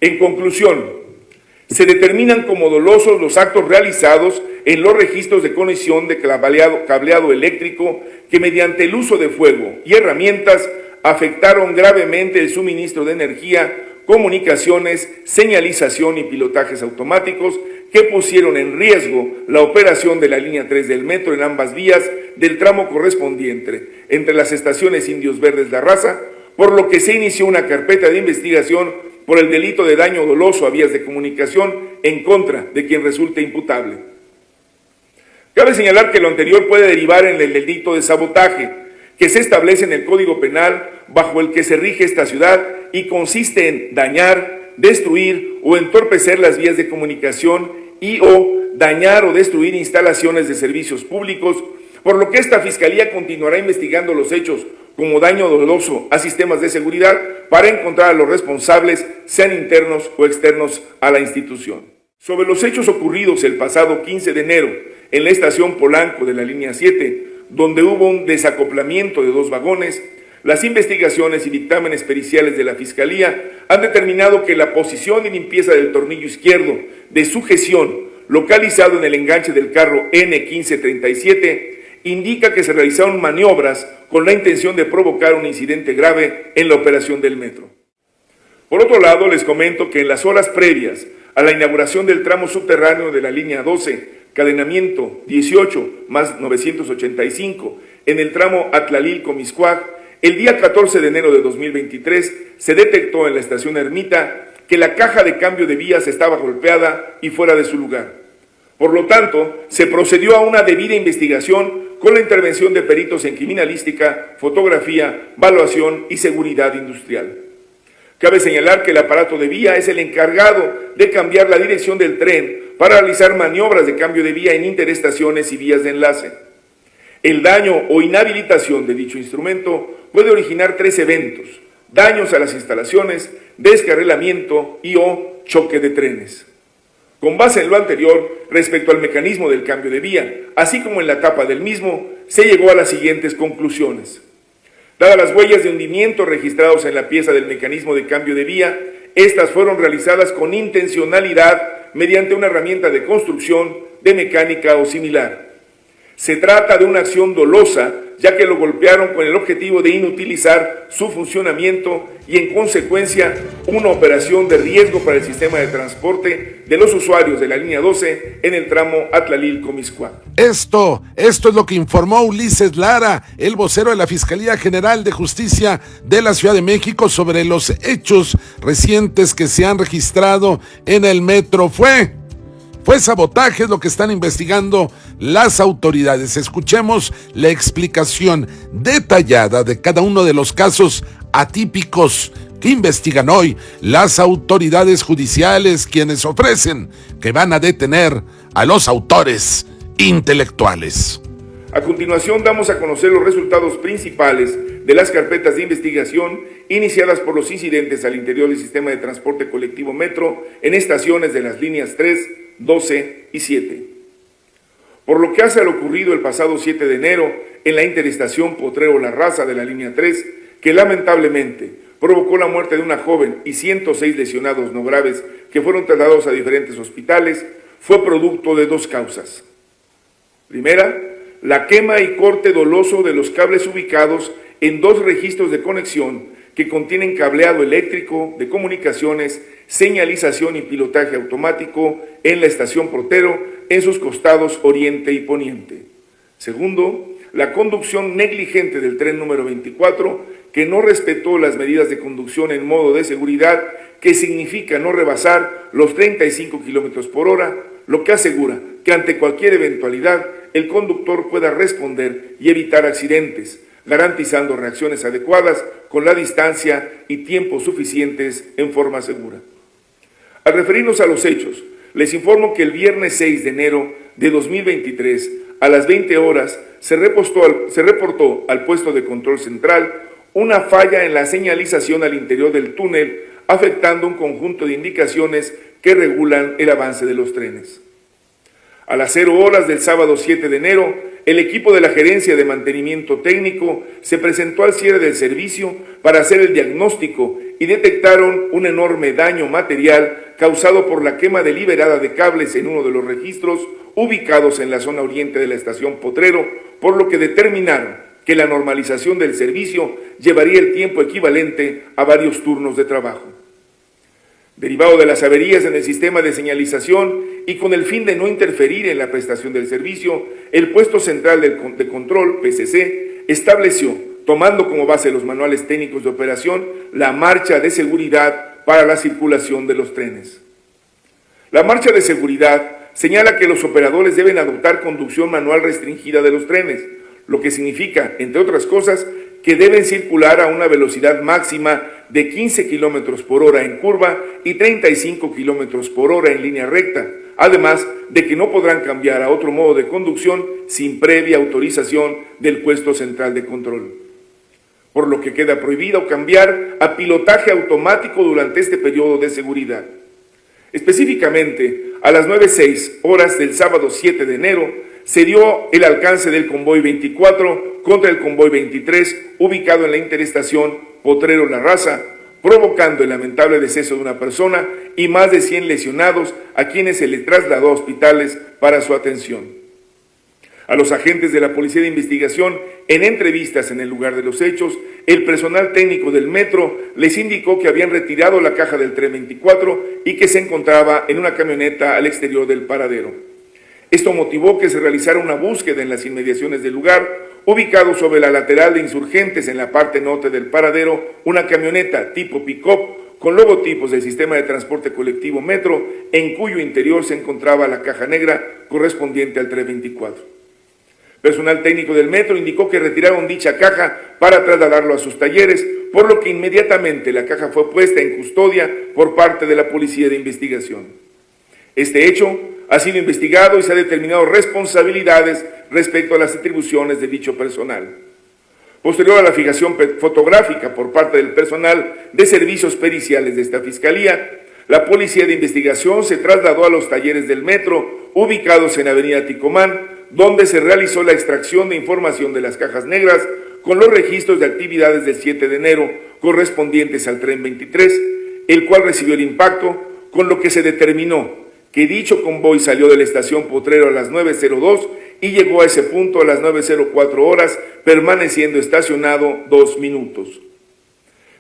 En conclusión, se determinan como dolosos los actos realizados en los registros de conexión de cableado eléctrico que mediante el uso de fuego y herramientas afectaron gravemente el suministro de energía, comunicaciones, señalización y pilotajes automáticos que pusieron en riesgo la operación de la línea 3 del metro en ambas vías del tramo correspondiente entre las estaciones Indios Verdes La Raza, por lo que se inició una carpeta de investigación por el delito de daño doloso a vías de comunicación en contra de quien resulte imputable. Cabe señalar que lo anterior puede derivar en el delito de sabotaje, que se establece en el Código Penal bajo el que se rige esta ciudad y consiste en dañar, destruir o entorpecer las vías de comunicación y o dañar o destruir instalaciones de servicios públicos, por lo que esta Fiscalía continuará investigando los hechos como daño doloso a sistemas de seguridad para encontrar a los responsables, sean internos o externos a la institución. Sobre los hechos ocurridos el pasado 15 de enero en la estación Polanco de la línea 7, donde hubo un desacoplamiento de 2 vagones, las investigaciones y dictámenes periciales de la Fiscalía han determinado que la posición y limpieza del tornillo izquierdo de sujeción localizado en el enganche del carro N1537 indica que se realizaron maniobras con la intención de provocar un incidente grave en la operación del metro. Por otro lado, les comento que en las horas previas a la inauguración del tramo subterráneo de la línea 12, cadenamiento 18 más 985, en el tramo Atlalil-Comiscuac, el día 14 de enero de 2023 se detectó en la estación Ermita que la caja de cambio de vías estaba golpeada y fuera de su lugar. Por lo tanto, se procedió a una debida investigación con la intervención de peritos en criminalística, fotografía, valuación y seguridad industrial. Cabe señalar que el aparato de vía es el encargado de cambiar la dirección del tren para realizar maniobras de cambio de vía en interestaciones y vías de enlace. El daño o inhabilitación de dicho instrumento puede originar 3 eventos: daños a las instalaciones, descarrilamiento y o choque de trenes. Con base en lo anterior, respecto al mecanismo del cambio de vía, así como en la etapa del mismo, se llegó a las siguientes conclusiones. Dadas las huellas de hundimiento registradas en la pieza del mecanismo de cambio de vía, estas fueron realizadas con intencionalidad mediante una herramienta de construcción, de mecánica o similar. Se trata de una acción dolosa, ya que lo golpearon con el objetivo de inutilizar su funcionamiento y, en consecuencia, una operación de riesgo para el sistema de transporte de los usuarios de la línea 12 en el tramo Atlalil-Comiscuac. Esto es lo que informó Ulises Lara, el vocero de la Fiscalía General de Justicia de la Ciudad de México, sobre los hechos recientes que se han registrado en el metro. Fue sabotaje, es lo que están investigando las autoridades. Escuchemos la explicación detallada de cada uno de los casos atípicos que investigan hoy las autoridades judiciales, quienes ofrecen que van a detener a los autores intelectuales. A continuación damos a conocer los resultados principales de las carpetas de investigación iniciadas por los incidentes al interior del sistema de transporte colectivo metro en estaciones de las líneas 3, 12 y 7. Por lo que hace a lo ocurrido el pasado 7 de enero en la interestación Potrero-La Raza de la línea 3, que lamentablemente provocó la muerte de una joven y 106 lesionados no graves que fueron trasladados a diferentes hospitales, fue producto de 2 causas. Primera, la quema y corte doloso de los cables ubicados en 2 registros de conexión que contienen cableado eléctrico, de comunicaciones, señalización y pilotaje automático en la estación Portero en sus costados oriente y poniente. Segundo, la conducción negligente del tren número 24 que no respetó las medidas de conducción en modo de seguridad, que significa no rebasar los 35 kilómetros por hora, lo que asegura que ante cualquier eventualidad el conductor pueda responder y evitar accidentes, garantizando reacciones adecuadas con la distancia y tiempos suficientes en forma segura. Al referirnos a los hechos, les informo que el viernes 6 de enero de 2023, a las 20 horas, se reportó al puesto de control central una falla en la señalización al interior del túnel, afectando un conjunto de indicaciones que regulan el avance de los trenes. A las 0 horas del sábado 7 de enero, el equipo de la Gerencia de Mantenimiento Técnico se presentó al cierre del servicio para hacer el diagnóstico y detectaron un enorme daño material causado por la quema deliberada de cables en uno de los registros ubicados en la zona oriente de la estación Potrero, por lo que determinaron que la normalización del servicio llevaría el tiempo equivalente a varios turnos de trabajo. Derivado de las averías en el sistema de señalización y con el fin de no interferir en la prestación del servicio, el Puesto Central de Control, PCC, estableció, tomando como base los manuales técnicos de operación, la marcha de seguridad para la circulación de los trenes. La marcha de seguridad señala que los operadores deben adoptar conducción manual restringida de los trenes, lo que significa, entre otras cosas, que deben circular a una velocidad máxima de 15 km por hora en curva y 35 km por hora en línea recta, además de que no podrán cambiar a otro modo de conducción sin previa autorización del Puesto Central de Control. Por lo que queda prohibido cambiar a pilotaje automático durante este periodo de seguridad. Específicamente, a las 9:06 horas del sábado 7 de enero, se dio el alcance del convoy 24 contra el convoy 23, ubicado en la interestación Potrero-La Raza, provocando el lamentable deceso de una persona y más de 100 lesionados, a quienes se les trasladó a hospitales para su atención. A los agentes de la Policía de Investigación, en entrevistas en el lugar de los hechos, el personal técnico del metro les indicó que habían retirado la caja del tren 24 y que se encontraba en una camioneta al exterior del paradero. Esto motivó que se realizara una búsqueda en las inmediaciones del lugar, ubicado sobre la lateral de Insurgentes en la parte norte del paradero, una camioneta tipo pick-up con logotipos del sistema de transporte colectivo Metro, en cuyo interior se encontraba la caja negra correspondiente al tren 24. Personal técnico del Metro indicó que retiraron dicha caja para trasladarlo a sus talleres, por lo que inmediatamente la caja fue puesta en custodia por parte de la Policía de Investigación. Este hecho ha sido investigado y se ha determinado responsabilidades respecto a las atribuciones de dicho personal. Posterior a la fijación fotográfica por parte del personal de servicios periciales de esta Fiscalía, la Policía de Investigación se trasladó a los talleres del Metro, ubicados en Avenida Ticomán, donde se realizó la extracción de información de las cajas negras con los registros de actividades del 7 de enero correspondientes al tren 23, el cual recibió el impacto, con lo que se determinó que dicho convoy salió de la estación Potrero a las 9:02 y llegó a ese punto a las 9:04 horas, permaneciendo estacionado 2 minutos.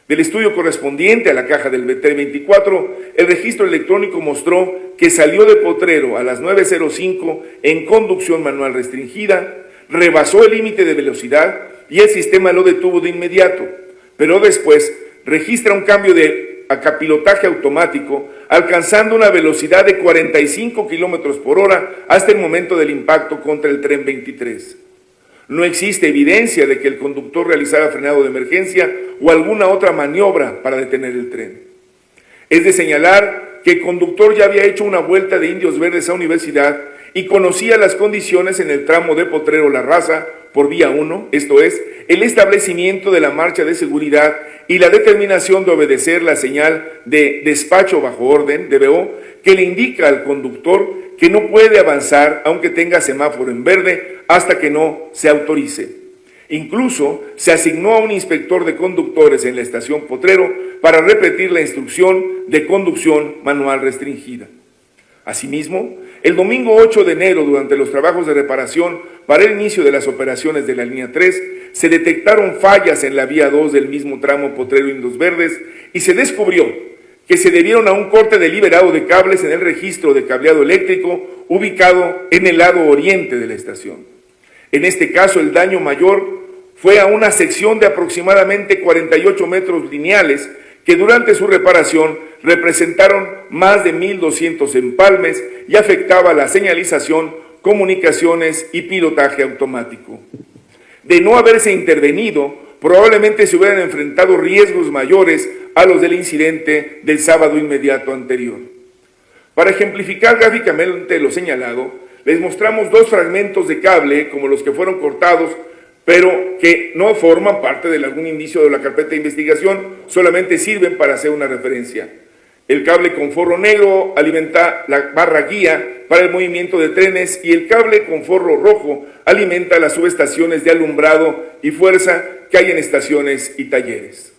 Del estudio correspondiente a la caja del tren 24, el registro electrónico mostró que salió de Potrero a las 9:05 en conducción manual restringida, rebasó el límite de velocidad y el sistema lo detuvo de inmediato, pero después registra un cambio a pilotaje automático, alcanzando una velocidad de 45 km por hora hasta el momento del impacto contra el tren 23. No existe evidencia de que el conductor realizara frenado de emergencia o alguna otra maniobra para detener el tren. Es de señalar que el conductor ya había hecho una vuelta de Indios Verdes a Universidad y conocía las condiciones en el tramo de Potrero-La Raza por vía 1, esto es, el establecimiento de la marcha de seguridad y la determinación de obedecer la señal de despacho bajo orden, DBO, que le indica al conductor que no puede avanzar aunque tenga semáforo en verde hasta que no se autorice. Incluso se asignó a un inspector de conductores en la estación Potrero para repetir la instrucción de conducción manual restringida. Asimismo, el domingo 8 de enero, durante los trabajos de reparación para el inicio de las operaciones de la línea 3, se detectaron fallas en la vía 2 del mismo tramo Potrero-Indios Verdes y se descubrió que se debieron a un corte deliberado de cables en el registro de cableado eléctrico ubicado en el lado oriente de la estación. En este caso, el daño mayor fue a una sección de aproximadamente 48 metros lineales que durante su reparación representaron más de 1.200 empalmes y afectaba la señalización, comunicaciones y pilotaje automático. De no haberse intervenido, probablemente se hubieran enfrentado riesgos mayores a los del incidente del sábado inmediato anterior. Para ejemplificar gráficamente lo señalado, les mostramos 2 fragmentos de cable como los que fueron cortados, pero que no forman parte de algún indicio de la carpeta de investigación, solamente sirven para hacer una referencia. El cable con forro negro alimenta la barra guía para el movimiento de trenes y el cable con forro rojo alimenta las subestaciones de alumbrado y fuerza que hay en estaciones y talleres.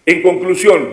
En conclusión,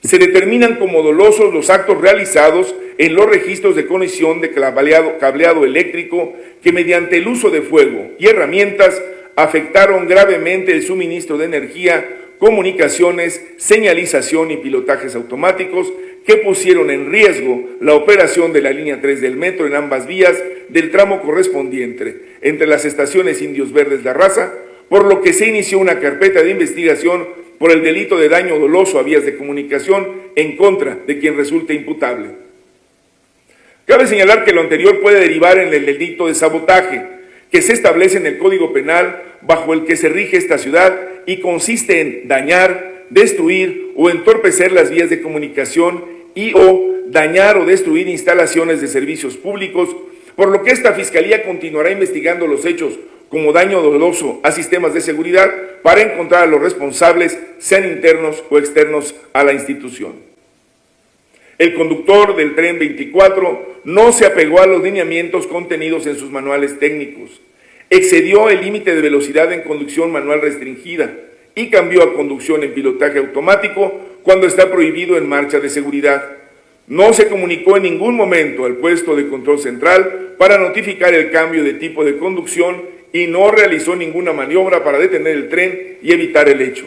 se determinan como dolosos los actos realizados en los registros de conexión de cableado eléctrico que mediante el uso de fuego y herramientas afectaron gravemente el suministro de energía, comunicaciones, señalización y pilotajes automáticos que pusieron en riesgo la operación de la línea 3 del metro en ambas vías del tramo correspondiente entre las estaciones Indios Verdes La Raza, por lo que se inició una carpeta de investigación por el delito de daño doloso a vías de comunicación en contra de quien resulte imputable. Cabe señalar que lo anterior puede derivar en el delito de sabotaje, que se establece en el Código Penal bajo el que se rige esta ciudad y consiste en dañar, destruir o entorpecer las vías de comunicación y o dañar o destruir instalaciones de servicios públicos, por lo que esta Fiscalía continuará investigando los hechos como daño doloso a sistemas de seguridad para encontrar a los responsables, sean internos o externos a la institución. El conductor del tren 24 no se apegó a los lineamientos contenidos en sus manuales técnicos, excedió el límite de velocidad en conducción manual restringida y cambió a conducción en pilotaje automático cuando está prohibido en marcha de seguridad. No se comunicó en ningún momento al puesto de control central para notificar el cambio de tipo de conducción y no realizó ninguna maniobra para detener el tren y evitar el hecho.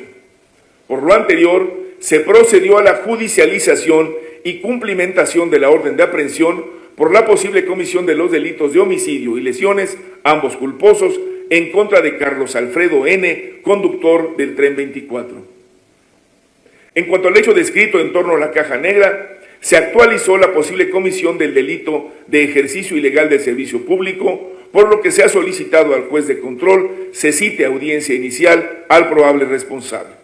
Por lo anterior, se procedió a la judicialización y cumplimentación de la orden de aprehensión por la posible comisión de los delitos de homicidio y lesiones, ambos culposos, en contra de Carlos Alfredo N., conductor del tren 24. En cuanto al hecho descrito en torno a la caja negra, se actualizó la posible comisión del delito de ejercicio ilegal del servicio público, por lo que se ha solicitado al juez de control se cite audiencia inicial al probable responsable.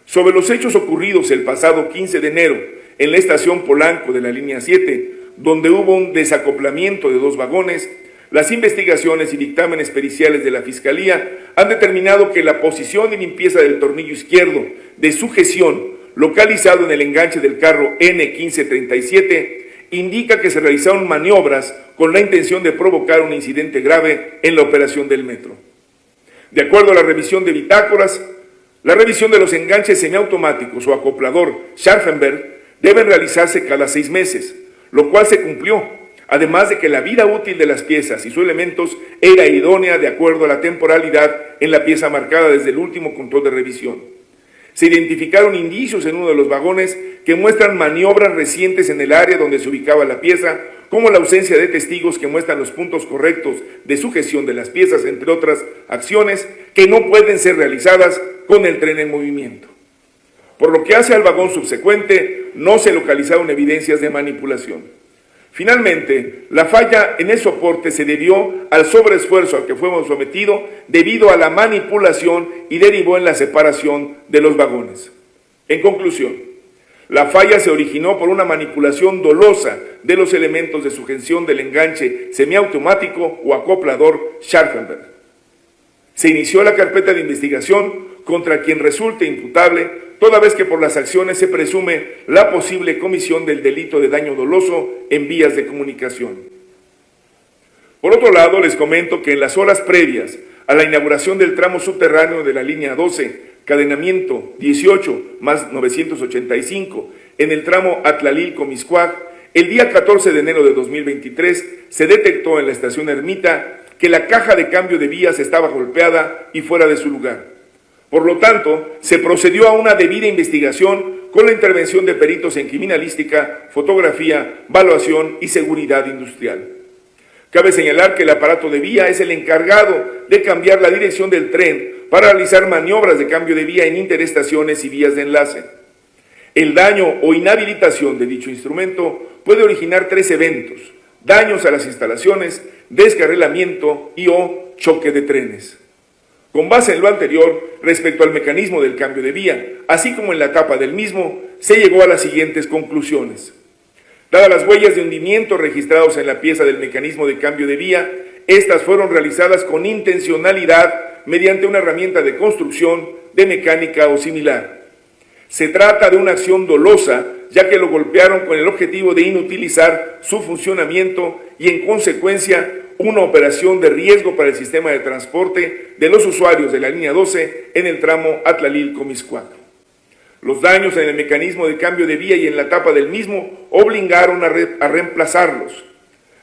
Sobre los hechos ocurridos el pasado 15 de enero en la estación Polanco de la línea 7, donde hubo un desacoplamiento de 2 vagones, las investigaciones y dictámenes periciales de la Fiscalía han determinado que la posición y limpieza del tornillo izquierdo de sujeción localizado en el enganche del carro N1537 indica que se realizaron maniobras con la intención de provocar un incidente grave en la operación del metro. De acuerdo a la revisión de bitácoras, la revisión de los enganches semiautomáticos o acoplador Scharfenberg deben realizarse cada 6 meses, lo cual se cumplió, además de que la vida útil de las piezas y sus elementos era idónea de acuerdo a la temporalidad en la pieza marcada desde el último control de revisión. Se identificaron indicios en uno de los vagones que muestran maniobras recientes en el área donde se ubicaba la pieza, como la ausencia de testigos que muestran los puntos correctos de sujeción de las piezas, entre otras acciones que no pueden ser realizadas con el tren en movimiento. Por lo que hace al vagón subsecuente, no se localizaron evidencias de manipulación. Finalmente, la falla en el soporte se debió al sobreesfuerzo al que fuimos sometidos debido a la manipulación y derivó en la separación de los vagones. En conclusión, la falla se originó por una manipulación dolosa de los elementos de sujeción del enganche semiautomático o acoplador Scharfenberg. Se inició la carpeta de investigación contra quien resulte imputable, toda vez que por las acciones se presume la posible comisión del delito de daño doloso en vías de comunicación. Por otro lado, les comento que en las horas previas a la inauguración del tramo subterráneo de la línea 12, cadenamiento 18 más 985, en el tramo Atlalil-Comiscuac, el día 14 de enero de 2023, se detectó en la estación Ermita que la caja de cambio de vías estaba golpeada y fuera de su lugar. Por lo tanto, se procedió a una debida investigación con la intervención de peritos en criminalística, fotografía, valuación y seguridad industrial. Cabe señalar que el aparato de vía es el encargado de cambiar la dirección del tren para realizar maniobras de cambio de vía en interestaciones y vías de enlace. El daño o inhabilitación de dicho instrumento puede originar 3 eventos: daños a las instalaciones, descarrilamiento y o choque de trenes. Con base en lo anterior, respecto al mecanismo del cambio de vía, así como en la etapa del mismo, se llegó a las siguientes conclusiones. Dadas las huellas de hundimiento registradas en la pieza del mecanismo de cambio de vía, estas fueron realizadas con intencionalidad mediante una herramienta de construcción, de mecánica o similar. Se trata de una acción dolosa, ya que lo golpearon con el objetivo de inutilizar su funcionamiento y, en consecuencia, una operación de riesgo para el sistema de transporte de los usuarios de la línea 12 en el tramo Atlalil-Comiscuac. Los daños en el mecanismo de cambio de vía y en la tapa del mismo obligaron a reemplazarlos.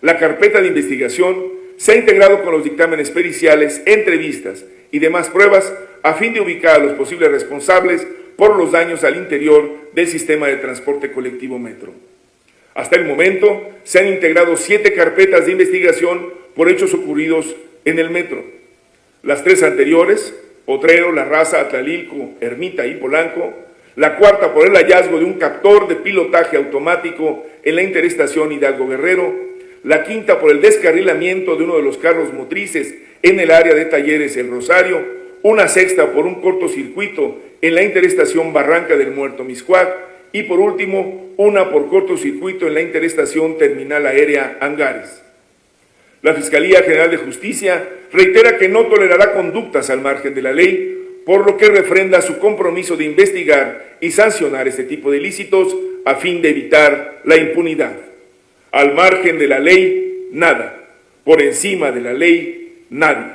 La carpeta de investigación se ha integrado con los dictámenes periciales, entrevistas y demás pruebas a fin de ubicar a los posibles responsables por los daños al interior del sistema de transporte colectivo Metro. Hasta el momento se han integrado 7 carpetas de investigación por hechos ocurridos en el Metro. Las 3 anteriores, Potrero, La Raza, Atlalilco, Ermita y Polanco. La cuarta por el hallazgo de un captor de pilotaje automático en la interestación Hidalgo Guerrero. La quinta por el descarrilamiento de uno de los carros motrices en el área de talleres El Rosario. Una sexta por un cortocircuito en la interestación Barranca del Muerto Mixcoac. Y por último, una por cortocircuito en la interestación Terminal Aérea Angares. La Fiscalía General de Justicia reitera que no tolerará conductas al margen de la ley, por lo que refrenda su compromiso de investigar y sancionar este tipo de ilícitos a fin de evitar la impunidad. Al margen de la ley, nada. Por encima de la ley, nadie.